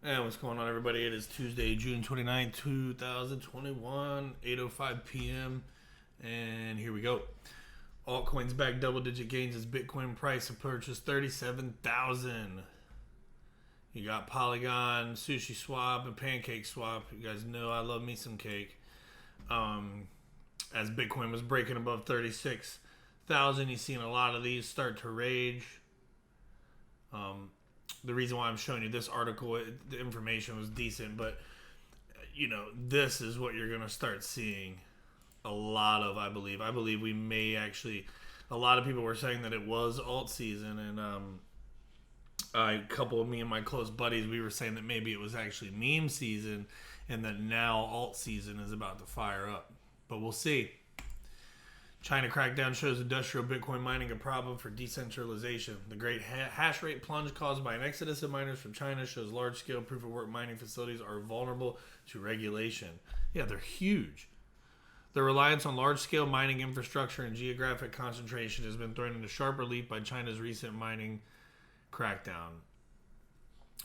And what's going on, everybody? It is Tuesday, June 29th, 2021, 8:05 p.m. And here we go. Altcoins back double-digit gains as Bitcoin price approaches 37,000. You got Polygon, Sushi Swap, and Pancake Swap. You guys know I love me some cake. As Bitcoin was breaking above 36,000, you've seen a lot of these start to rage. The reason why I'm showing you this article, the information was decent, but this is what you're going to start seeing a lot of, I believe. I believe we may actually, a lot of people were saying that it was alt season, and a couple of me and my close buddies, we were saying that maybe it was actually meme season, and that now alt season is about to fire up. But we'll see. China crackdown shows industrial Bitcoin mining a problem for decentralization. The great hash rate plunge caused by an exodus of miners from China shows large-scale proof-of-work mining facilities are vulnerable to regulation. Yeah, they're huge. The reliance on large-scale mining infrastructure and geographic concentration has been thrown into sharp relief by China's recent mining crackdown.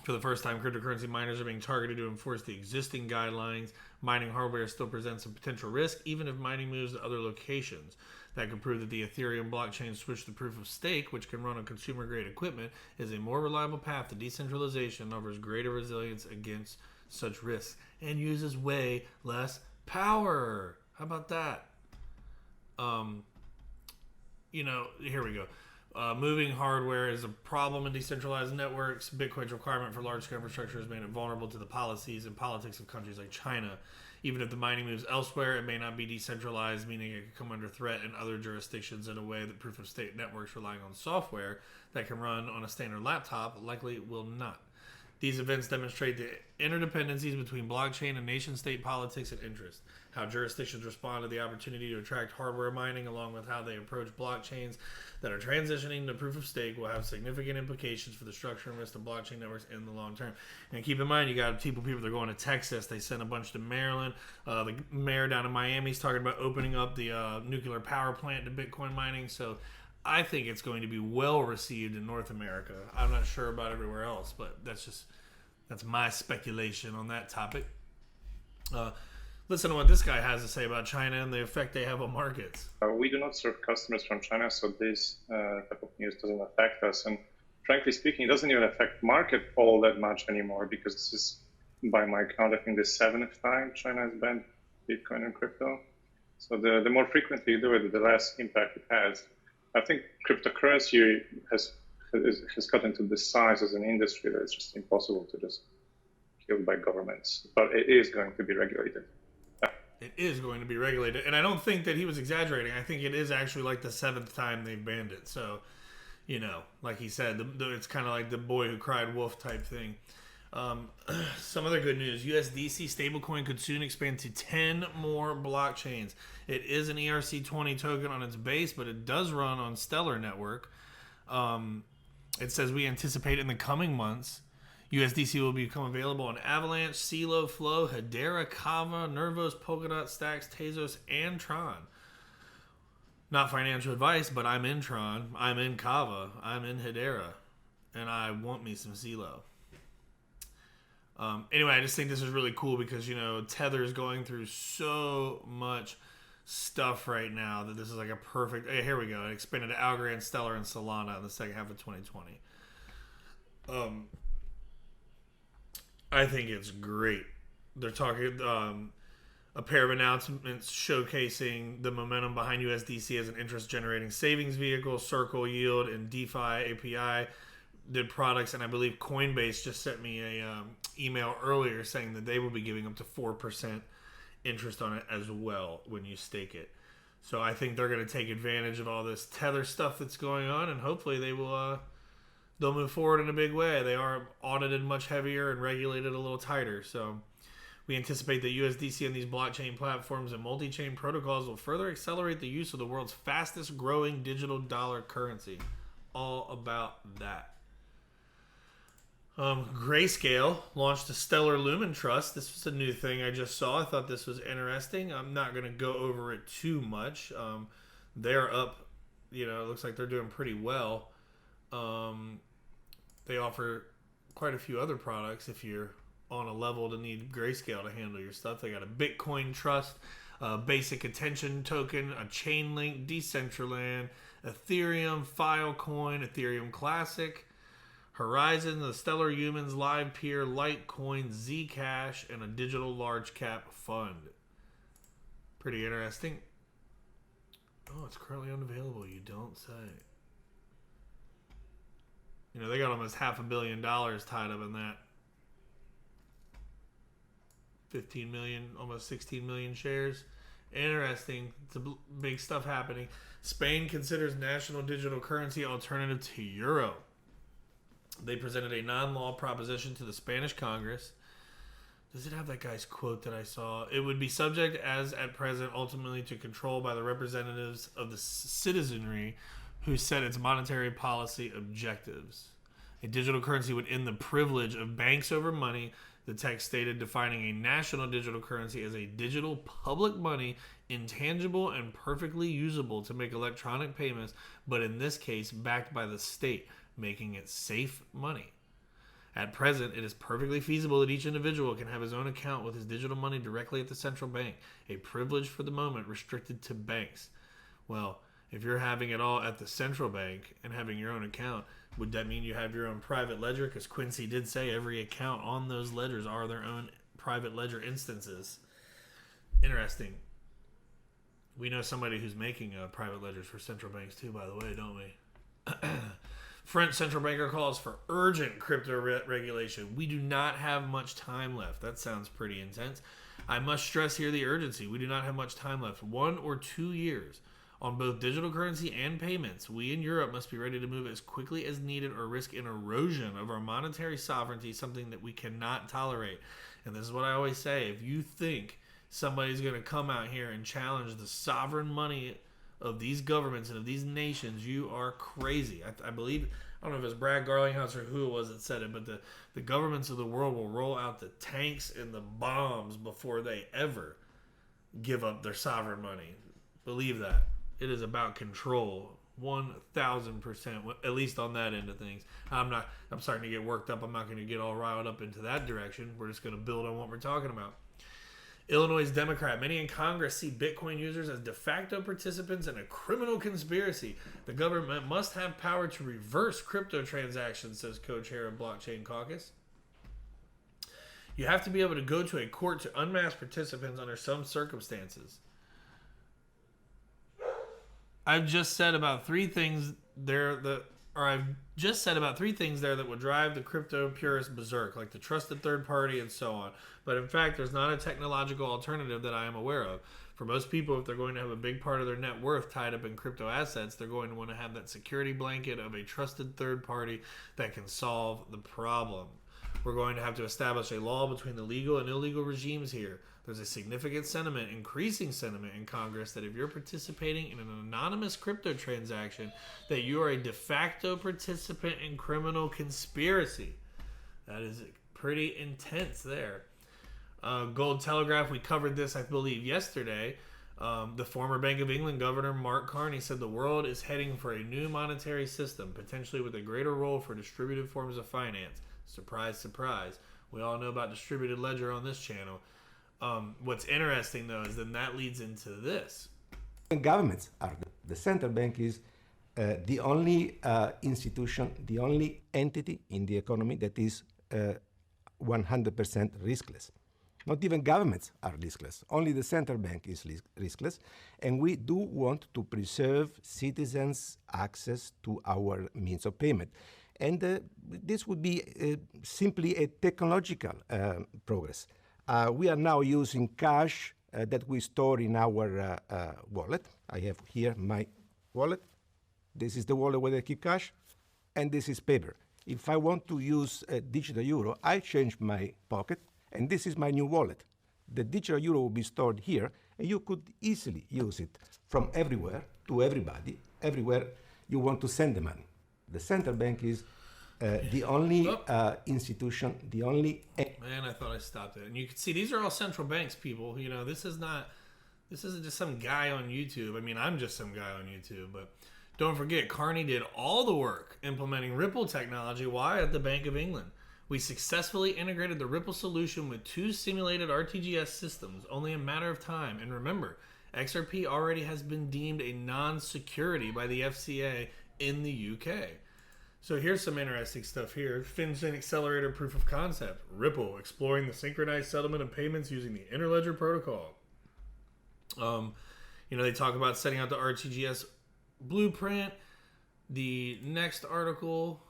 For the first time, cryptocurrency miners are being targeted to enforce the existing guidelines. Mining hardware still presents a potential risk, even if mining moves to other locations. That could prove that the Ethereum blockchain switch to proof of stake, which can run on consumer-grade equipment, is a more reliable path to decentralization and offers greater resilience against such risks, and uses way less power. How about that? Here we go. Moving hardware is a problem in decentralized networks. Bitcoin's requirement for large-scale infrastructure has made it vulnerable to the policies and politics of countries like China. Even if the mining moves elsewhere, it may not be decentralized, meaning it could come under threat in other jurisdictions in a way that proof-of-stake networks relying on software that can run on a standard laptop likely will not. These events demonstrate the interdependencies between blockchain and nation-state politics and interest, how jurisdictions respond to the opportunity to attract hardware mining, along with how they approach blockchains that are transitioning to proof-of-stake will have significant implications for the structure and risk of blockchain networks in the long term. And keep in mind, you got people that are going to Texas. They sent a bunch to Maryland. The mayor down in Miami is talking about opening up the nuclear power plant to Bitcoin mining. So I think it's going to be well received in North America. I'm not sure about everywhere else, but that's my speculation on that topic. Listen to what this guy has to say about China and the effect they have on markets. We do not serve customers from China, so this type of news doesn't affect us. And frankly speaking, it doesn't even affect market all that much anymore, because this is, by my count, I think the 7th time China has banned Bitcoin and crypto. So the more frequently you do it, the less impact it has. I think cryptocurrency has gotten to the size as an industry that it's just impossible to just kill by governments. But it is going to be regulated. It is going to be regulated. And I don't think that he was exaggerating. I think it is actually like the 7th time they've banned it. So, like he said, it's kind of like the boy who cried wolf type thing. Some other good news. USDC stablecoin could soon expand to 10 more blockchains. It is an ERC20 token on its base, but it does run on Stellar Network. It says we anticipate in the coming months, USDC will become available on Avalanche, CeeLo, Flow, Hedera, Kava, Nervos, Polkadot, Stacks, Tezos, and Tron. Not financial advice, but I'm in Tron, I'm in Kava, I'm in Hedera, and I want me some CeeLo. Anyway, I just think this is really cool because, Tether is going through so much stuff right now that this is like a perfect... Hey, here we go. It expanded to Algorand, Stellar, and Solana in the second half of 2020. I think it's great. They're talking a pair of announcements showcasing the momentum behind USDC as an interest-generating savings vehicle. Circle Yield and DeFi API did products, and I believe Coinbase just sent me a email earlier saying that they will be giving up to 4% interest on it as well when you stake it. So I think they're going to take advantage of all this Tether stuff that's going on, and hopefully they'll move forward in a big way. They are audited much heavier and regulated a little tighter. So we anticipate that USDC and these blockchain platforms and multi-chain protocols will further accelerate the use of the world's fastest growing digital dollar currency. All about that. Grayscale launched a Stellar Lumen Trust. This was a new thing I just saw. I thought this was interesting. I'm not going to go over it too much. They're up, it looks like they're doing pretty well. They offer quite a few other products if you're on a level to need Grayscale to handle your stuff. They got a Bitcoin Trust, a basic attention token, a Chainlink, Decentraland, Ethereum, Filecoin, Ethereum Classic, Horizon, the Stellar Humans, Live Peer, Litecoin, Zcash, and a digital large cap fund. Pretty interesting. Oh, it's currently unavailable. You don't say. You know, they got almost $500 million tied up in that. 15 million, almost 16 million shares. Interesting. It's a big stuff happening. Spain considers national digital currency alternative to euro. They presented a non-law proposition to the Spanish Congress. Does it have that guy's quote that I saw? It would be subject, as at present, ultimately to control by the representatives of the citizenry who set its monetary policy objectives. A digital currency would end the privilege of banks over money, the text stated, defining a national digital currency as a digital public money, intangible and perfectly usable to make electronic payments, but in this case backed by the state, making it safe money. At present, it is perfectly feasible that each individual can have his own account with his digital money directly at the central bank, a privilege for the moment restricted to banks. Well, if you're having it all at the central bank and having your own account, would that mean you have your own private ledger? Because Quincy did say every account on those ledgers are their own private ledger instances. Interesting. We know somebody who's making private ledgers for central banks too, by the way, don't we? French central banker calls for urgent crypto regulation. We do not have much time left. That sounds pretty intense. I must stress here the urgency. We do not have much time left. 1 or 2 years on both digital currency and payments. We in Europe must be ready to move as quickly as needed or risk an erosion of our monetary sovereignty, something that we cannot tolerate. And this is what I always say. If you think somebody's going to come out here and challenge the sovereign money of these governments and of these nations, you are crazy. I believe, I don't know if it was Brad Garlinghouse or who it was that said it, but the governments of the world will roll out the tanks and the bombs before they ever give up their sovereign money. Believe that. It is about control. 1,000%, at least on that end of things. I'm starting to get worked up. I'm not going to get all riled up into that direction. We're just going to build on what we're talking about. Illinois Democrat. Many in Congress see Bitcoin users as de facto participants in a criminal conspiracy. The government must have power to reverse crypto transactions, says co-chair of Blockchain Caucus. You have to be able to go to a court to unmask participants under some circumstances. I've just said about three things there that would drive the crypto purists berserk, like the trusted third party and so on. But in fact, there's not a technological alternative that I am aware of. For most people, if they're going to have a big part of their net worth tied up in crypto assets, they're going to want to have that security blanket of a trusted third party that can solve the problem. We're going to have to establish a law between the legal and illegal regimes here. There's a significant sentiment, increasing sentiment in Congress that if you're participating in an anonymous crypto transaction, that you are a de facto participant in criminal conspiracy. That is pretty intense there. Gold Telegraph, we covered this, I believe, yesterday. The former Bank of England Governor Mark Carney said the world is heading for a new monetary system, potentially with a greater role for distributed forms of finance. Surprise, surprise. We all know about distributed ledger on this channel. What's interesting, though, is then that leads into this. Governments are the central bank is the only institution, the only entity in the economy that is 100% riskless. Not even governments are riskless. Only the central bank is riskless. And we do want to preserve citizens' access to our means of payment. And this would be simply a technological progress. We are now using cash that we store in our wallet. I have here my wallet. This is the wallet where I keep cash, and this is paper. If I want to use a digital euro, I change my pocket, and this is my new wallet. The digital euro will be stored here, and you could easily use it from everywhere to everybody, everywhere you want to send the money. The central bank is the only institution, the only... Man, I thought I stopped it. And you can see these are all central banks, people. You know, this isn't just some guy on YouTube. I mean, I'm just some guy on YouTube. But don't forget, Carney did all the work implementing Ripple technology. Why? At the Bank of England. We successfully integrated the Ripple solution with 2 simulated RTGS systems, only a matter of time. And remember, XRP already has been deemed a non-security by the FCA in the UK. So here's some interesting stuff here. FinCEN Accelerator Proof of Concept. Ripple, exploring the synchronized settlement of payments using the Interledger Protocol. They talk about setting out the RTGS blueprint. The next article,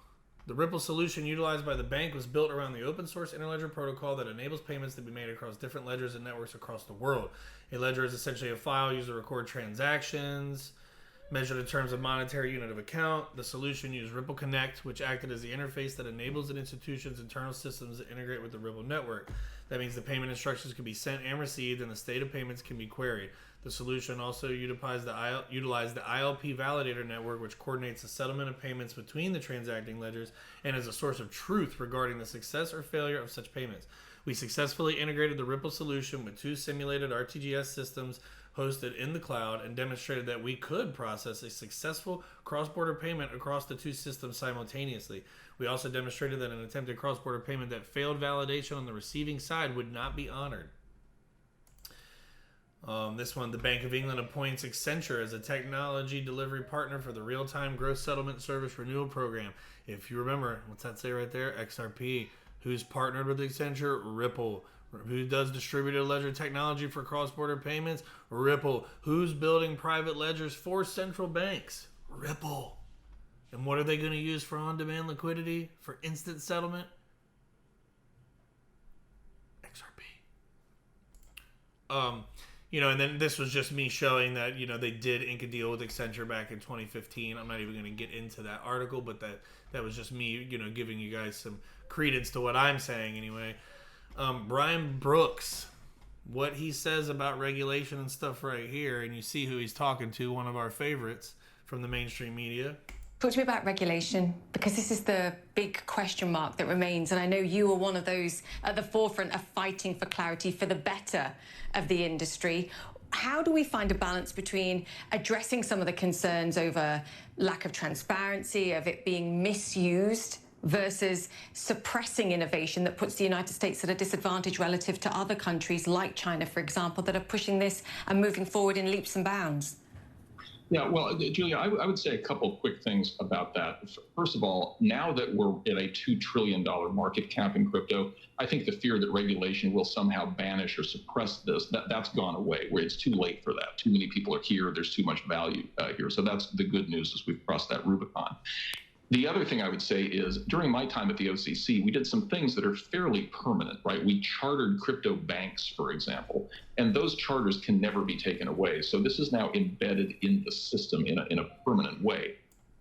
the Ripple solution utilized by the bank was built around the open source Interledger protocol that enables payments to be made across different ledgers and networks across the world. A ledger is essentially a file used to record transactions, measured in terms of monetary unit of account. The solution used Ripple Connect, which acted as the interface that enables an institution's internal systems to integrate with the Ripple network. That means the payment instructions can be sent and received, and the state of payments can be queried. The solution also utilized the ILP validator network, which coordinates the settlement of payments between the transacting ledgers and is a source of truth regarding the success or failure of such payments. We successfully integrated the Ripple solution with 2 simulated RTGS systems hosted in the cloud and demonstrated that we could process a successful cross-border payment across the 2 systems simultaneously. We also demonstrated that an attempted cross-border payment that failed validation on the receiving side would not be honored. This one, the Bank of England appoints Accenture as a technology delivery partner for the real-time gross settlement service renewal program. If you remember, what's that say right there? XRP. Who's partnered with Accenture? Ripple. Who does distributed ledger technology for cross-border payments? Ripple. Who's building private ledgers for central banks? Ripple. And what are they going to use for on-demand liquidity? For instant settlement? XRP. And then this was just me showing that, they did ink a deal with Accenture back in 2015. I'm not even going to get into that article, but that was just me, giving you guys some credence to what I'm saying anyway. Brian Brooks, what he says about regulation and stuff right here, and you see who he's talking to, one of our favorites from the mainstream media. Talk to me about regulation, because this is the big question mark that remains. And I know you are one of those at the forefront of fighting for clarity for the better of the industry. How do we find a balance between addressing some of the concerns over lack of transparency, of it being misused, versus suppressing innovation that puts the United States at a disadvantage relative to other countries like China, for example, that are pushing this and moving forward in leaps and bounds? Yeah, well, Julia, I would say a couple quick things about that. First of all, now that we're at a $2 trillion market cap in crypto, I think the fear that regulation will somehow banish or suppress this, that's gone away, where it's too late for that. Too many people are here. There's too much value here. So that's the good news as we've crossed that Rubicon. The other thing I would say is during my time at the OCC, we did some things that are fairly permanent, right? We chartered crypto banks, for example, and those charters can never be taken away. So this is now embedded in the system in a permanent way.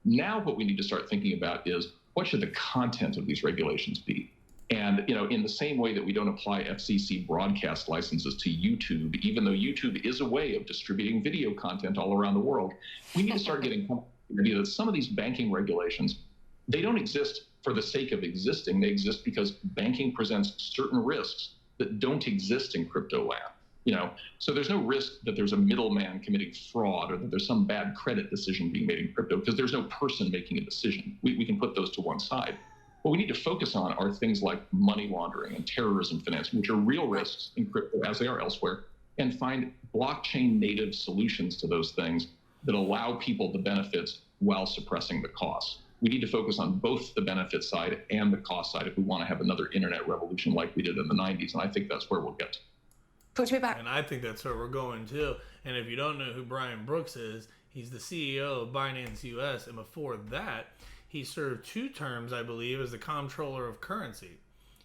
Now what we need to start thinking about is what should the content of these regulations be? And, in the same way that we don't apply FCC broadcast licenses to YouTube, even though YouTube is a way of distributing video content all around the world, we need to start getting that some of these banking regulations, they don't exist for the sake of existing. They exist because banking presents certain risks that don't exist in crypto land. So there's no risk that there's a middleman committing fraud or that there's some bad credit decision being made in crypto because there's no person making a decision. We can put those to one side. What we need to focus on are things like money laundering and terrorism financing, which are real risks in crypto as they are elsewhere, and find blockchain native solutions to those things that allow people the benefits while suppressing the costs. We need to focus on both the benefit side and the cost side if we want to have another internet revolution like we did in the 90s, and I think that's where we'll get to. Talk to me about. And I think that's where we're going too. And if you don't know who Brian Brooks is, he's the CEO of Binance US, and before that, he served 2 terms, I believe, as the comptroller of currency.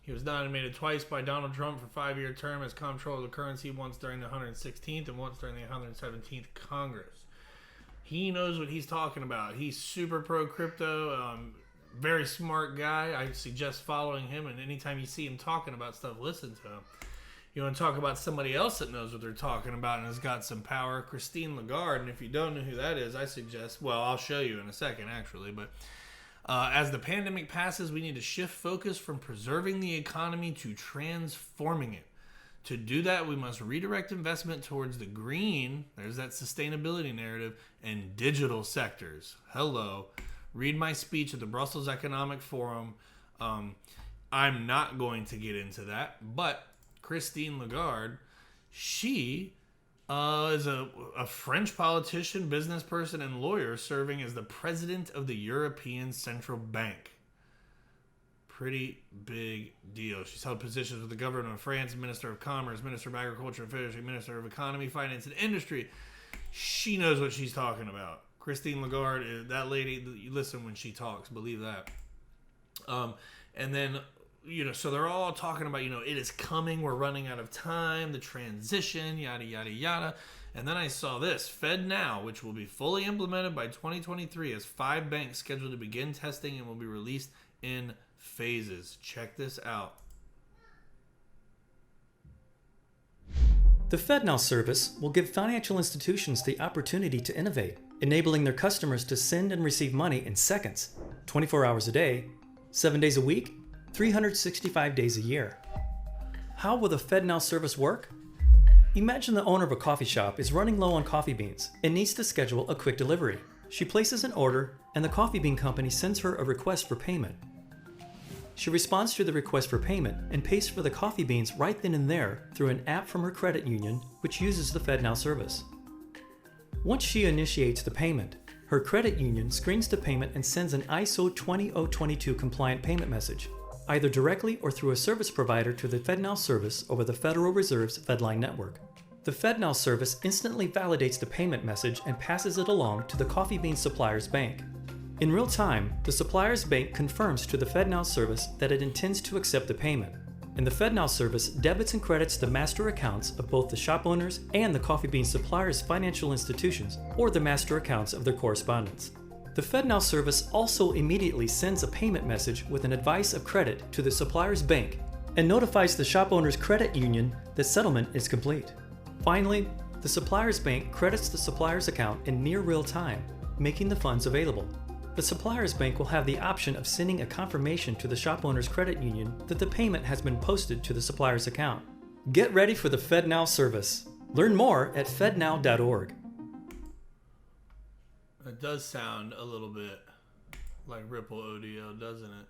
He was nominated twice by Donald Trump for 5-year term as comptroller of the currency, once during the 116th and once during the 117th Congress. He knows what he's talking about. He's super pro crypto, very smart guy. I suggest following him, and anytime you see him talking about stuff, listen to him. You want to talk about somebody else that knows what they're talking about and has got some power, Christine Lagarde. And if you don't know who that is, I suggest, well, I'll show you in a second, actually. But as the pandemic passes, we need to shift focus from preserving the economy to transforming it. To do that, we must redirect investment towards the green, there's that sustainability narrative, and digital sectors. Hello. Read my speech at the Brussels Economic Forum. I'm not going to get into that, but Christine Lagarde, she is a French politician, business person, and lawyer serving as the president of the European Central Bank. Pretty big deal. She's held positions with the government of France, Minister of Commerce, Minister of Agriculture and Fisheries, Minister of Economy, Finance, and Industry. She knows what she's talking about. Christine Lagarde, that lady, you listen when she talks, believe that. And then, so they're all talking about, it is coming, we're running out of time, the transition, yada, yada, yada. And then I saw this, FedNow, which will be fully implemented by 2023, has 5 banks scheduled to begin testing and will be released in phases. Check this out. The FedNow service will give financial institutions the opportunity to innovate, enabling their customers to send and receive money in seconds, 24 hours a day, 7 days a week, 365 days a year. How will the FedNow service work? Imagine the owner of a coffee shop is running low on coffee beans and needs to schedule a quick delivery. She places an order and the coffee bean company sends her a request for payment. She responds to the request for payment and pays for the coffee beans right then and there through an app from her credit union, which uses the FedNow service. Once she initiates the payment, her credit union screens the payment and sends an ISO 20022 compliant payment message, either directly or through a service provider to the FedNow service over the Federal Reserve's FedLine network. The FedNow service instantly validates the payment message and passes it along to the coffee bean supplier's bank. In real time, the supplier's bank confirms to the FedNow service that it intends to accept the payment, and the FedNow service debits and credits the master accounts of both the shop owners and the coffee bean supplier's financial institutions or the master accounts of their correspondents. The FedNow service also immediately sends a payment message with an advice of credit to the supplier's bank and notifies the shop owner's credit union that settlement is complete. Finally, the supplier's bank credits the supplier's account in near real time, making the funds available. The supplier's bank will have the option of sending a confirmation to the shop owner's credit union that the payment has been posted to the supplier's account. Get ready for the FedNow service. Learn more at fednow.org. It does sound a little bit like Ripple ODO, doesn't it?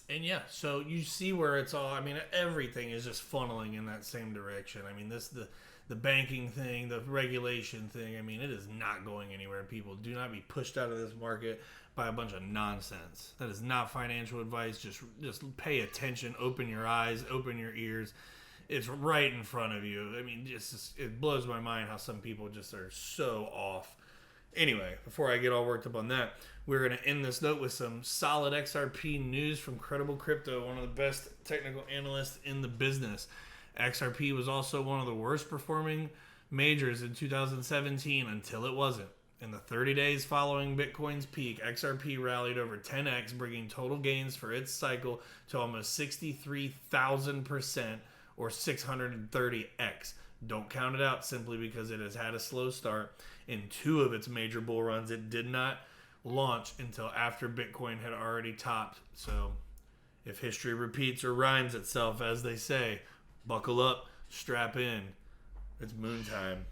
And yeah, so you see where it's all, everything is just funneling in that same direction. The banking thing, the regulation thing, it is not going anywhere. People do not be pushed out of this market by a bunch of nonsense. That is not financial advice. Just pay attention, open your eyes, open your ears. It's right in front of you. It blows my mind how some people just are so off. Anyway, before I get all worked up on that, we're going to end this note with some solid XRP news from Credible Crypto, one of the best technical analysts in the business. XRP was also one of the worst performing majors in 2017 until it wasn't. In the 30 days following Bitcoin's peak, XRP rallied over 10x, bringing total gains for its cycle to almost 63,000% or 630x. Don't count it out simply because it has had a slow start. In 2 of its major bull runs, it did not launch until after Bitcoin had already topped. So if history repeats or rhymes itself, as they say, buckle up, strap in. It's moon time.